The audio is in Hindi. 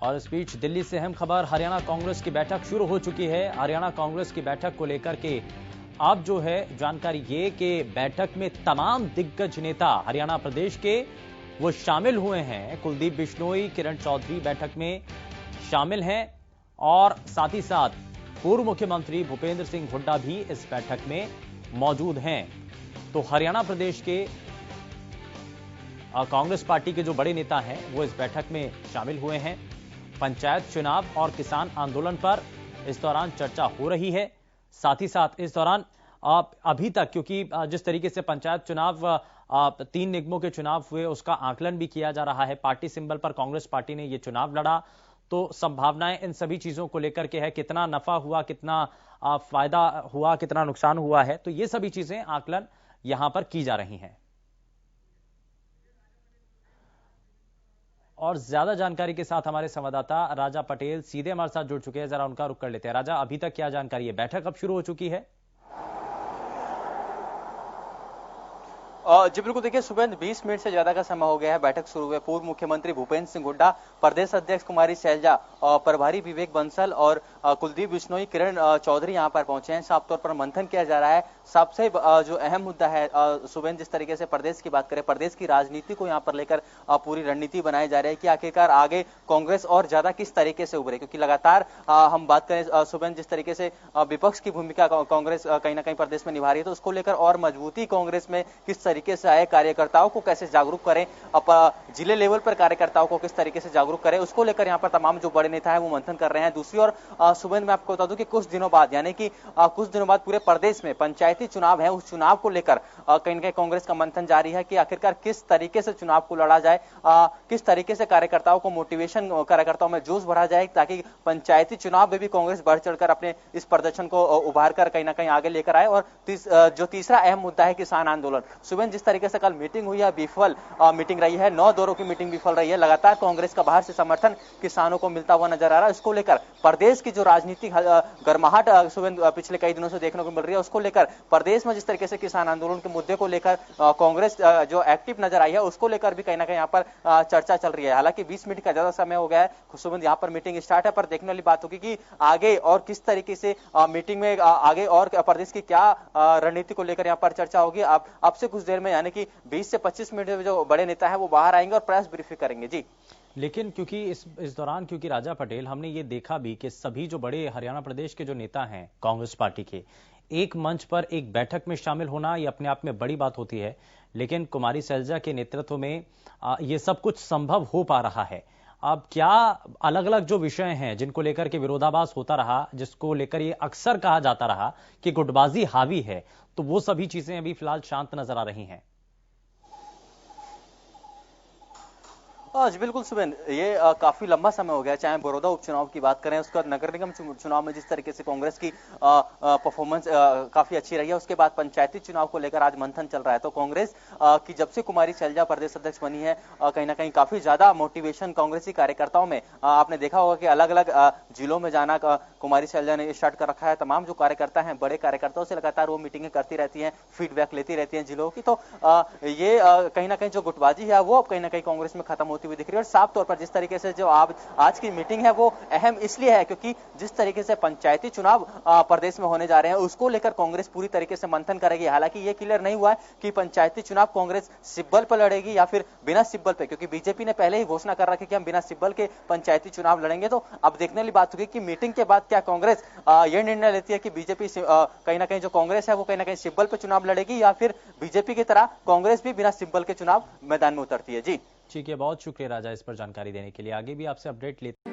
और इस बीच दिल्ली से अहम खबर, हरियाणा कांग्रेस की बैठक शुरू हो चुकी है। हरियाणा कांग्रेस की बैठक को लेकर के अब जो है जानकारी ये कि बैठक में तमाम दिग्गज नेता हरियाणा प्रदेश के वो शामिल हुए हैं। कुलदीप बिश्नोई, किरण चौधरी बैठक में शामिल हैं और साथ ही साथ पूर्व मुख्यमंत्री भूपेंद्र सिंह हुड्डा भी इस बैठक में मौजूद हैं। तो हरियाणा प्रदेश के कांग्रेस पार्टी के जो बड़े नेता हैं वो इस बैठक में शामिल हुए हैं। पंचायत चुनाव और किसान आंदोलन पर इस दौरान चर्चा हो रही है। साथ ही साथ इस दौरान अभी तक, क्योंकि जिस तरीके से पंचायत चुनाव 3 निगमों के चुनाव हुए उसका आकलन भी किया जा रहा है। पार्टी सिंबल पर कांग्रेस पार्टी ने यह चुनाव लड़ा, तो संभावनाएं इन सभी चीजों को लेकर के है, कितना नफा हुआ, कितना फायदा हुआ, कितना नुकसान हुआ है, तो ये सभी चीजें आकलन यहां पर की जा रही हैं। और ज्यादा जानकारी के साथ हमारे संवाददाता राजा पटेल सीधे हमारे साथ जुड़ चुके हैं, जरा उनका रुख कर लेते हैं। राजा, अभी तक क्या जानकारी है? बैठक अब शुरू हो चुकी है? जी बिल्कुल, देखिए सुबह 20 मिनट से ज्यादा का समय हो गया है बैठक शुरू हुए। पूर्व मुख्यमंत्री भूपेंद्र सिंह हुड्डा, प्रदेश अध्यक्ष कुमारी शैलजा, प्रभारी विवेक बंसल और कुलदीप बिश्नोई, किरण चौधरी यहां पर पहुंचे हैं। साफ तौर पर मंथन किया जा रहा है। सबसे जो अहम मुद्दा है, सुबह जिस तरीके से प्रदेश की बात करें, प्रदेश की राजनीति को यहाँ पर लेकर पूरी रणनीति बनाई जा रही है कि आखिरकार आगे कांग्रेस और ज्यादा किस तरीके से उभरे, क्योंकि लगातार हम बात करें सुबह जिस तरीके से विपक्ष की भूमिका कांग्रेस कहीं ना कहीं प्रदेश में निभा रही है, तो उसको लेकर और मजबूती कांग्रेस में किस तरीके से आए, कार्यकर्ताओं को कैसे जागरूक करें, जिले लेवल पर कार्यकर्ताओं को किस तरीके से जागरूक करें, उसको लेकर यहाँ पर तमाम जो बड़े नेता है वो मंथन कर रहे हैं। दूसरी ओर सुबह मैं आपको बता दूं कि कुछ दिनों बाद, यानी कि कुछ दिनों बाद पूरे प्रदेश में पंचायती चुनाव है, उस चुनाव को लेकर कहीं ना कहीं कांग्रेस का मंथन जारी है कि आखिरकार किस तरीके से चुनाव को लड़ा जाए, किस तरीके से कार्यकर्ताओं को मोटिवेशन, कार्यकर्ताओं में जोश भरा जाए, ताकि पंचायती चुनाव में भी कांग्रेस बढ़ चढ़कर अपने इस प्रदर्शन को उभार कर कहीं ना कहीं आगे लेकर आए। और जो तीसरा अहम मुद्दा है किसान आंदोलन, सुबह जिस तरीके से कल मीटिंग हुई है, विफल मीटिंग रही है, 9 दौरों की मीटिंग विफल रही है। लगातार कांग्रेस का बाहर से समर्थन किसानों को मिलता हुआ नजर आ रहा है। उसको लेकर प्रदेश की जो राजनीतिक गर्माहट सुबह पिछले कई दिनों से देखने को मिल रही है, उसको लेकर प्रदेश में जिस तरीके से किसान आंदोलन के मुद्दे को लेकर कांग्रेस जो एक्टिव नजर आई है, उसको लेकर भी कहीं ना कहीं यहाँ पर चर्चा चल रही है। हालांकि 20 मिनट का ज्यादा समय हो गया है, सुबह यहाँ पर मीटिंग स्टार्ट है, पर देखने वाली बात होगी कि आगे और किस तरीके से मीटिंग में आगे और प्रदेश की क्या रणनीति को लेकर यहाँ पर चर्चा होगी। अब से कुछ देर में, यानी कि 20 से 25 मिनट में जो बड़े नेता है वो बाहर आएंगे और प्रेस ब्रीफिंग करेंगे। जी, लेकिन क्योंकि इस दौरान, क्योंकि राजा पटेल, हमने ये देखा भी कि सभी जो बड़े हरियाणा प्रदेश के जो नेता हैं कांग्रेस पार्टी के, एक मंच पर एक बैठक में शामिल होना ये अपने आप में बड़ी बात होती है, लेकिन कुमारी शैलजा के नेतृत्व में ये सब कुछ संभव हो पा रहा है। अब क्या अलग अलग जो विषय हैं जिनको लेकर के विरोधाभास होता रहा, जिसको लेकर ये अक्सर कहा जाता रहा कि गुटबाजी हावी है, तो वो सभी चीजें अभी फिलहाल शांत नजर आ रही हैं। जी बिल्कुल सुबेन, ये काफी लंबा समय हो गया, चाहे बड़ौदा उपचुनाव की बात करें, उसके बाद नगर निगम चुनाव में जिस तरीके से कांग्रेस की परफॉर्मेंस काफी अच्छी रही है, उसके बाद पंचायती चुनाव को लेकर आज मंथन चल रहा है। तो कांग्रेस की जब से कुमारी शैलजा प्रदेश अध्यक्ष बनी है, कहीं ना कहीं काफी ज्यादा मोटिवेशन कांग्रेसी कार्यकर्ताओं में आपने देखा होगा कि अलग अलग जिलों में जाना कुमारी शैलजा ने स्टार्ट कर रखा है। तमाम जो कार्यकर्ता हैं, बड़े कार्यकर्ताओं से लगातार वो मीटिंगें करती रहती हैं, फीडबैक लेती रहती हैं जिलों की। तो ये कहीं ना कहीं जो गुटबाजी है वो अब कहीं ना कहीं कांग्रेस में खत्म होती हुई दिख रही है। और साफ तौर पर जिस तरीके से जो आज की मीटिंग है वो अहम इसलिए है क्योंकि जिस तरीके से पंचायती चुनाव प्रदेश में होने जा रहे हैं, उसको लेकर कांग्रेस पूरी तरीके से मंथन करेगी। हालांकि ये क्लियर नहीं हुआ है कि पंचायती चुनाव कांग्रेस सिब्बल पर लड़ेगी या फिर बिना सिब्बल पे, क्योंकि बीजेपी ने पहले ही घोषणा कर रखी कि हम बिना सिब्बल के पंचायती चुनाव लड़ेंगे। तो अब देखने वाली बात होगी कि मीटिंग के बाद क्या कांग्रेस यह निर्णय लेती है कि बीजेपी कहीं ना कहीं जो कांग्रेस है वो कहीं ना कहीं सिब्बल पर चुनाव लड़ेगी, या फिर बीजेपी की तरह कांग्रेस भी बिना सिब्बल के चुनाव मैदान में उतरती है। जी ठीक है, बहुत शुक्रिया राजा इस पर जानकारी देने के लिए। आगे भी आपसे अपडेट लेते